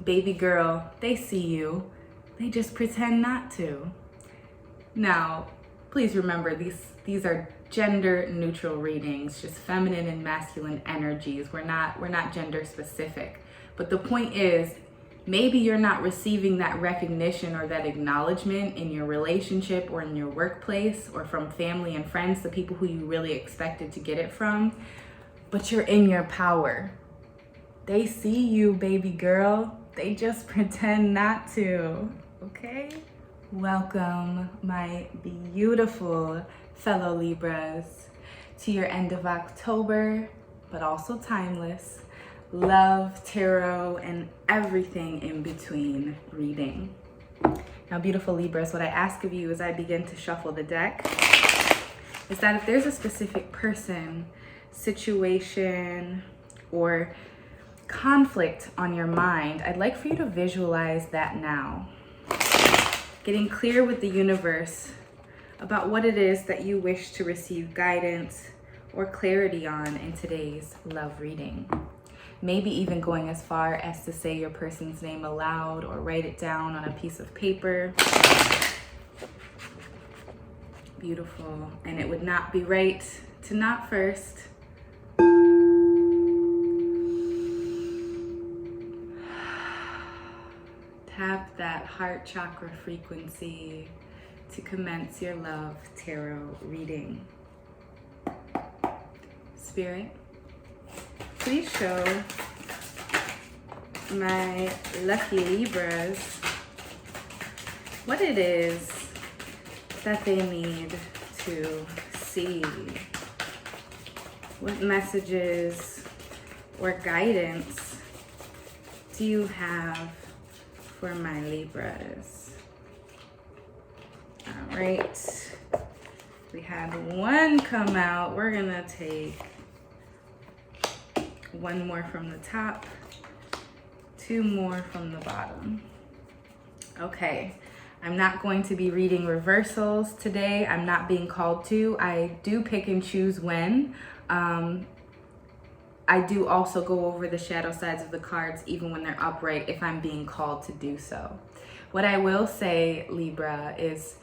baby girl, they see you. They just pretend not to. Now, please remember these are gender neutral readings, just feminine and masculine energies. We're not gender specific. But the point is, maybe you're not receiving that recognition or that acknowledgement in your relationship or in your workplace or from family and friends, the people who you really expected to get it from, but you're in your power. They see you, baby girl. They just pretend not to, okay? Welcome, my beautiful fellow Libras, to your end of October, but also timeless, love, tarot, and everything in between reading. Now, beautiful Libras, what I ask of you as I begin to shuffle the deck is that if there's a specific person, situation, or conflict on your mind, I'd like for you to visualize that now. Getting clear with the universe about what it is that you wish to receive guidance or clarity on in today's love reading. Maybe even going as far as to say your person's name aloud or write it down on a piece of paper. Beautiful. And it would not be right to not first tap that heart chakra frequency to commence your love tarot reading. Spirit, please show my lucky Libras what it is that they need to see. What messages or guidance do you have for my Libras? All right, we had one come out. We're gonna take one more from the top, two more from the bottom. Okay, I'm not going to be reading reversals today. I'm not being called to. I do pick and choose when. I do also go over the shadow sides of the cards even when they're upright if I'm being called to do so. What I will say, Libra, is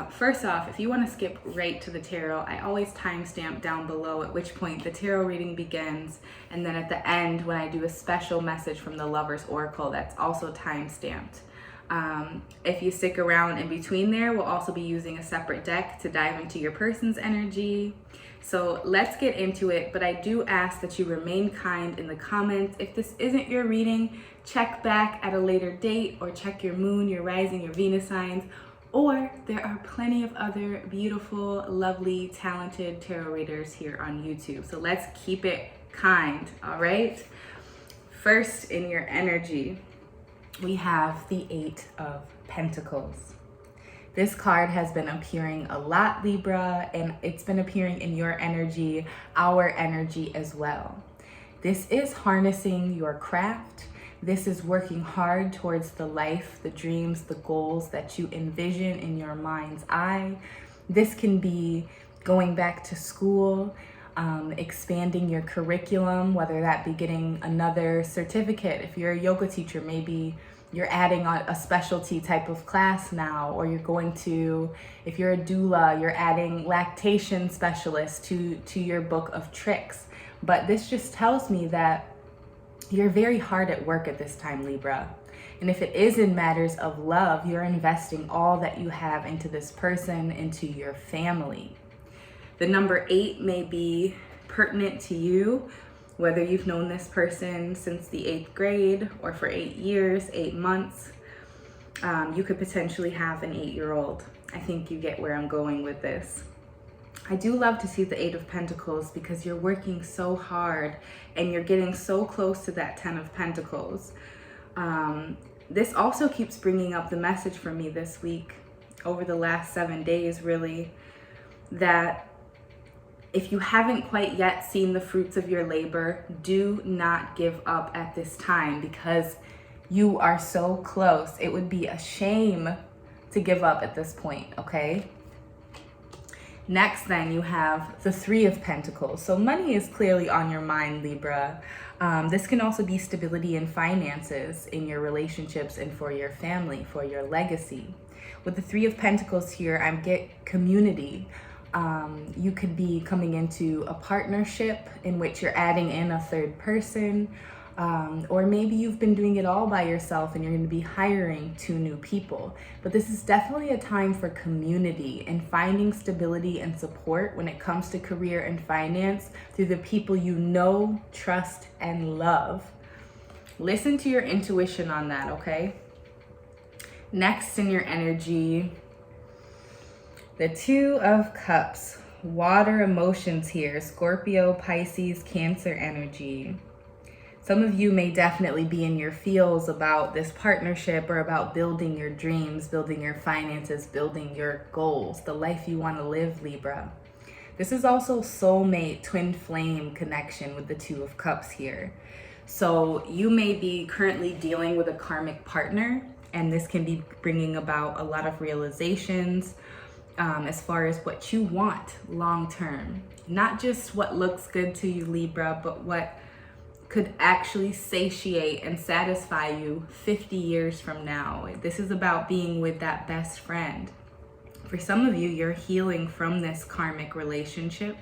first off, if you want to skip right to the tarot, I always timestamp down below at which point the tarot reading begins, and then at the end when I do a special message from the Lover's Oracle, that's also timestamped. If you stick around in between there, we'll also be using a separate deck to dive into your person's energy. So let's get into it, but I do ask that you remain kind in the comments. If this isn't your reading, check back at a later date, or check your moon, your rising, your Venus signs, or there are plenty of other beautiful, lovely, talented tarot readers here on YouTube. So let's keep it kind, all right? First, in your energy, we have the Eight of Pentacles. This card has been appearing a lot, Libra, and it's been appearing in your energy, our energy as well. This is harnessing your craft. This is working hard towards the life, the dreams, the goals that you envision in your mind's eye. This can be going back to school, expanding your curriculum, whether that be getting another certificate. If you're a yoga teacher, maybe you're adding on a specialty type of class now, or you're going to, if you're a doula, you're adding lactation specialist to your book of tricks. But this just tells me that you're very hard at work at this time, Libra. And if it is in matters of love, you're investing all that you have into this person, into your family. The number 8 may be pertinent to you, whether you've known this person since the 8th grade or for 8 years, 8 months. You could potentially have an 8-year-old. I think you get where I'm going with this. I do love to see the Eight of Pentacles because you're working so hard and you're getting so close to that 10 of Pentacles. This also keeps bringing up the message for me this week, over the last 7 days really, that if you haven't quite yet seen the fruits of your labor, do not give up at this time because you are so close. It would be a shame to give up at this point, okay? Next, then, you have the Three of Pentacles. So money is clearly on your mind, Libra. This can also be stability in finances, in your relationships, and for your family, for your legacy. With the Three of Pentacles here, I get community. You could be coming into a partnership in which you're adding in a third person, or maybe you've been doing it all by yourself and you're going to be hiring 2 new people. But this is definitely a time for community and finding stability and support when it comes to career and finance through the people you know, trust, and love. Listen to your intuition on that, okay? Next in your energy, the Two of Cups, water emotions here, Scorpio, Pisces, Cancer energy. Some of you may definitely be in your feels about this partnership or about building your dreams, building your finances, building your goals, the life you want to live, Libra. This is also soulmate, twin flame connection with the Two of Cups here. So you may be currently dealing with a karmic partner, and this can be bringing about a lot of realizations as far as what you want long term. Not just what looks good to you, Libra, but what could actually satiate and satisfy you 50 years from now. This is about being with that best friend. For some of you, you're healing from this karmic relationship,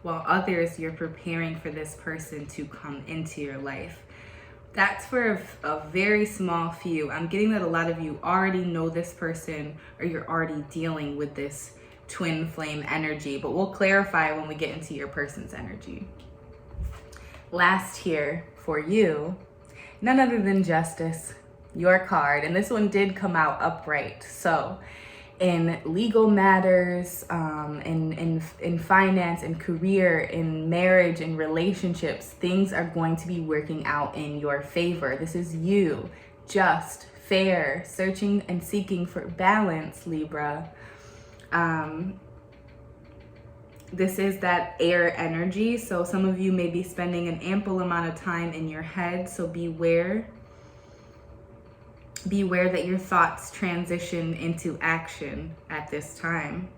while others, you're preparing for this person to come into your life. That's for a very small few. I'm getting that a lot of you already know this person, or you're already dealing with this twin flame energy, but we'll clarify when we get into your person's energy. Last here for you, none other than Justice, your card. And this one did come out upright. So in legal matters, in finance, in career, in marriage, in relationships, things are going to be working out in your favor. This is you, just, fair, searching and seeking for balance, Libra. This is that air energy, so some of you may be spending an ample amount of time in your head, so beware that your thoughts transition into action at this time.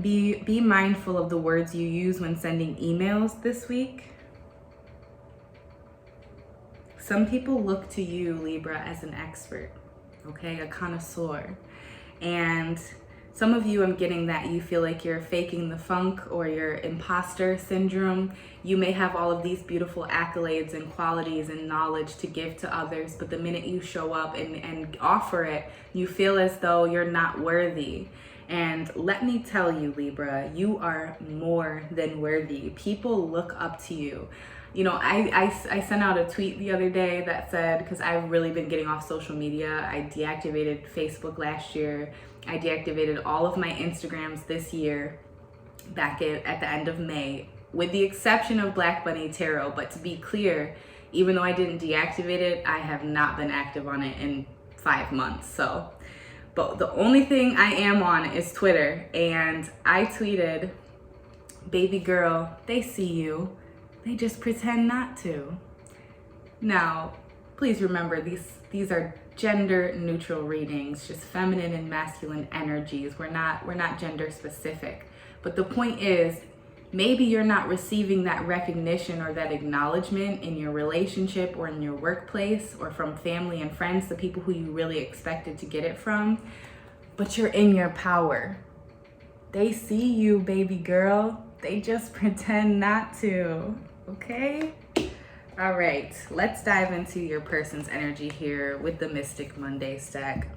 Be mindful of the words you use when sending emails this week. Some people look to you, Libra, as an expert, okay, a connoisseur. And some of you, I'm getting that you feel like you're faking the funk or your imposter syndrome. You may have all of these beautiful accolades and qualities and knowledge to give to others, but the minute you show up and offer it, you feel as though you're not worthy. And let me tell you, Libra, you are more than worthy. People look up to you. You know, I sent out a tweet the other day that said, because I've really been getting off social media. I deactivated Facebook last year. I deactivated all of my Instagrams this year, back at the end of May, with the exception of Black Bunnie Tarot. But to be clear, even though I didn't deactivate it, I have not been active on it in 5 months. So, but the only thing I am on is Twitter. And I tweeted, "Baby girl, they see you. They just pretend not to." Now, please remember, these are gender neutral readings, just feminine and masculine energies. We're not gender specific. But the point is, maybe you're not receiving that recognition or that acknowledgement in your relationship or in your workplace or from family and friends, the people who you really expected to get it from, but you're in your power. They see you, baby girl. They just pretend not to. Okay? All right, let's dive into your person's energy here with the Mystic Monday stack.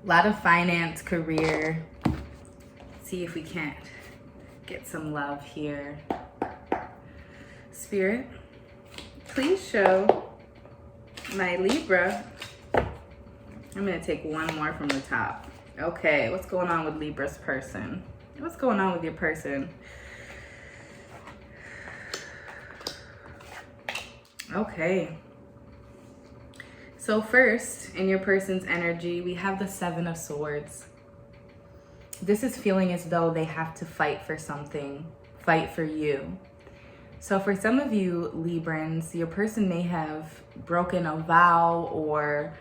A lot of finance, career. See if we can't get some love here. Spirit, please show my Libra. I'm gonna take one more from the top. Okay, what's going on with Libra's person? What's going on with your person? Okay. So first, in your person's energy, we have the Seven of Swords. This is feeling as though they have to fight for something, fight for you. So for some of you Librans, your person may have broken a vow or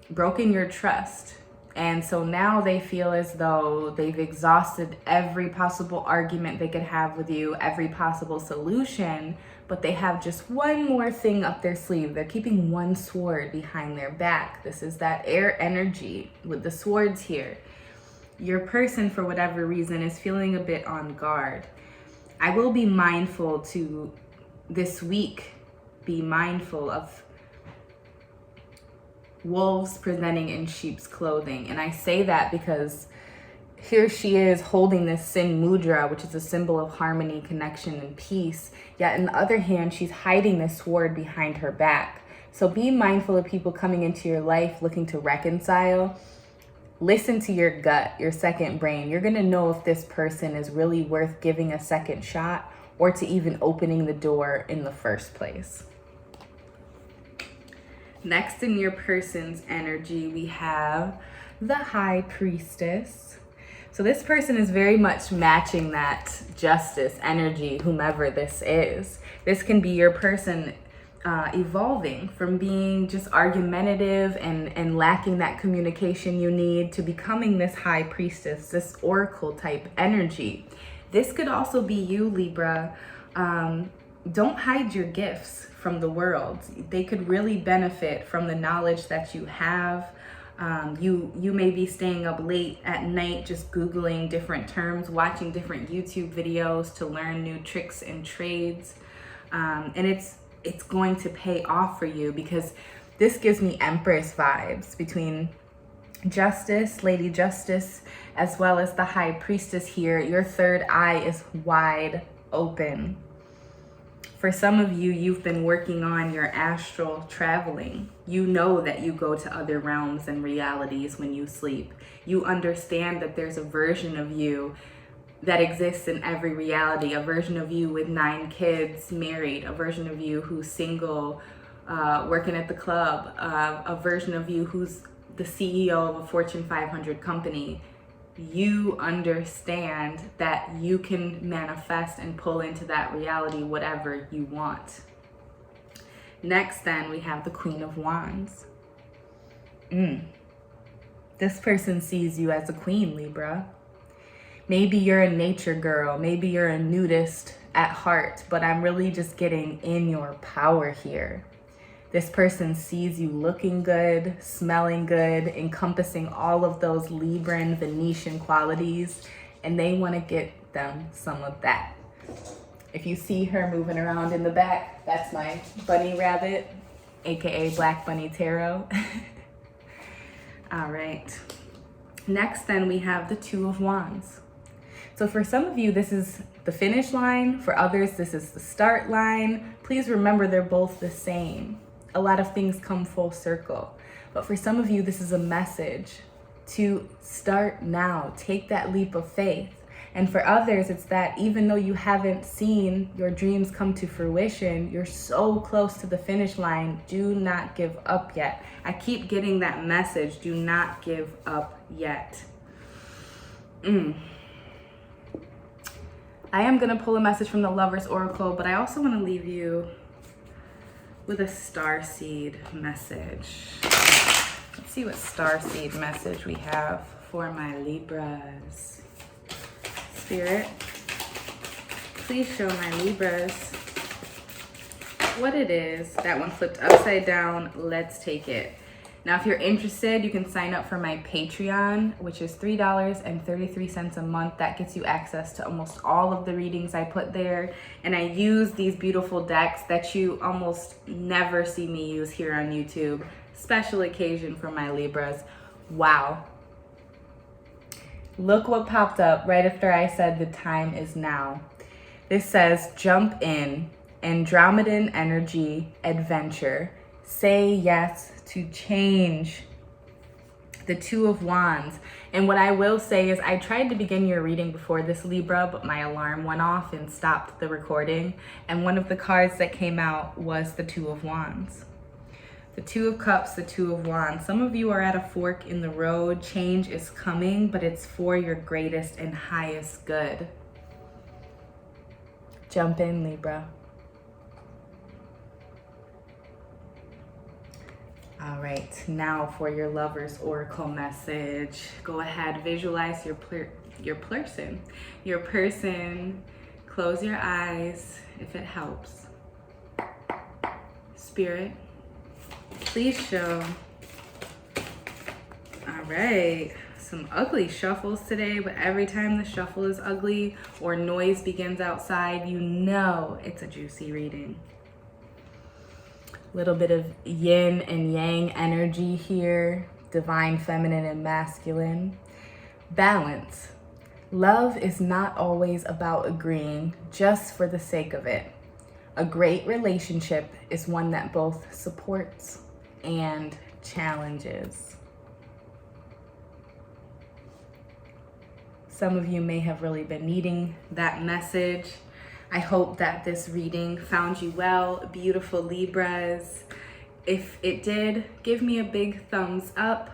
broken your trust. And so now they feel as though they've exhausted every possible argument they could have with you, every possible solution, but they have just one more thing up their sleeve. They're keeping one sword behind their back. This is that air energy with the swords here. Your person, for whatever reason, is feeling a bit on guard. I will be mindful to, this week, be mindful of wolves presenting in sheep's clothing. And I say that because here she is holding this sin mudra, which is a symbol of harmony, connection, and peace. Yet on the other hand, she's hiding this sword behind her back. So be mindful of people coming into your life looking to reconcile. Listen to your gut, your second brain. You're gonna know if this person is really worth giving a second shot or to even opening the door in the first place. Next in your person's energy, we have the High Priestess. So this person is very much matching that justice energy, whomever this is. This can be your person evolving from being just argumentative and lacking that communication you need to becoming this High Priestess, this oracle type energy. This could also be you, Libra. Don't hide your gifts from the world. They could really benefit from the knowledge that you have. You may be staying up late at night just Googling different terms, watching different YouTube videos to learn new tricks and trades. And it's going to pay off for you because this gives me Empress vibes between Justice, Lady Justice, as well as the High Priestess here. Your third eye is wide open. For some of you, you've been working on your astral traveling. You know that you go to other realms and realities when you sleep. You understand that there's a version of you that exists in every reality, a version of you with 9 kids, married, a version of you who's single, working at the club, a version of you who's the CEO of a Fortune 500 company. You understand that you can manifest and pull into that reality whatever you want. Next, then, we have the Queen of Wands. This person sees you as a queen, Libra. Maybe you're a nature girl. Maybe you're a nudist at heart, but I'm really just getting in your power here. This person sees you looking good, smelling good, encompassing all of those Libran, Venetian qualities, and they want to get them some of that. If you see her moving around in the back, that's my bunny rabbit, aka Black Bunny Tarot. All right. Next, then, we have the Two of Wands. So for some of you, this is the finish line. For others, this is the start line. Please remember they're both the same. A lot of things come full circle. But for some of you, this is a message to start now. Take that leap of faith. And for others, it's that even though you haven't seen your dreams come to fruition, you're so close to the finish line. Do not give up yet. I keep getting that message. Do not give up yet. I am going to pull a message from the Lover's Oracle, but I also want to leave you with a starseed message. Let's see what starseed message we have for my Libras. Spirit, please show my Libras what it is. That one flipped upside down. Let's take it. Now, if you're interested, you can sign up for my Patreon, which is $3.33 a month. That gets you access to almost all of the readings I put there. And I use these beautiful decks that you almost never see me use here on YouTube. Special occasion for my Libras. Wow. Look what popped up right after I said the time is now. This says, jump in, Andromedan energy, adventure. Say yes to change. The Two of Wands. And what I will say is I tried to begin your reading before this, Libra, but my alarm went off and stopped the recording. And one of the cards that came out was the Two of Wands. The Two of Cups, the Two of Wands. Some of you are at a fork in the road. Change is coming, but it's for your greatest and highest good. Jump in, Libra. All right, now for your lover's oracle message. Go ahead, visualize your person. Your person, close your eyes if it helps. Spirit, please show. All right, some ugly shuffles today, but every time the shuffle is ugly or noise begins outside, you know it's a juicy reading. Little bit of yin and yang energy here, divine feminine and masculine. Balance. Love is not always about agreeing just for the sake of it. A great relationship is one that both supports and challenges. Some of you may have really been needing that message. I hope that this reading found you well, beautiful Libras. If it did, give me a big thumbs up.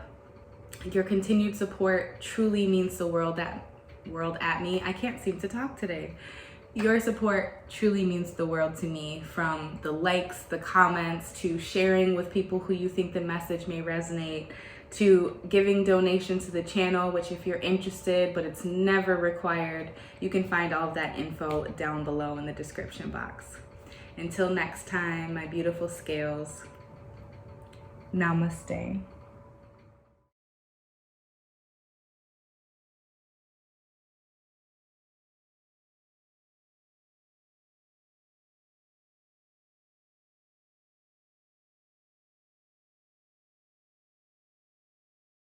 Your continued support truly means the world at me. I can't seem to talk today. Your support truly means the world to me, from the likes, the comments, to sharing with people who you think the message may resonate, to giving donations to the channel, which if you're interested, but it's never required, you can find all of that info down below in the description box. Until next time, my beautiful scales, namaste.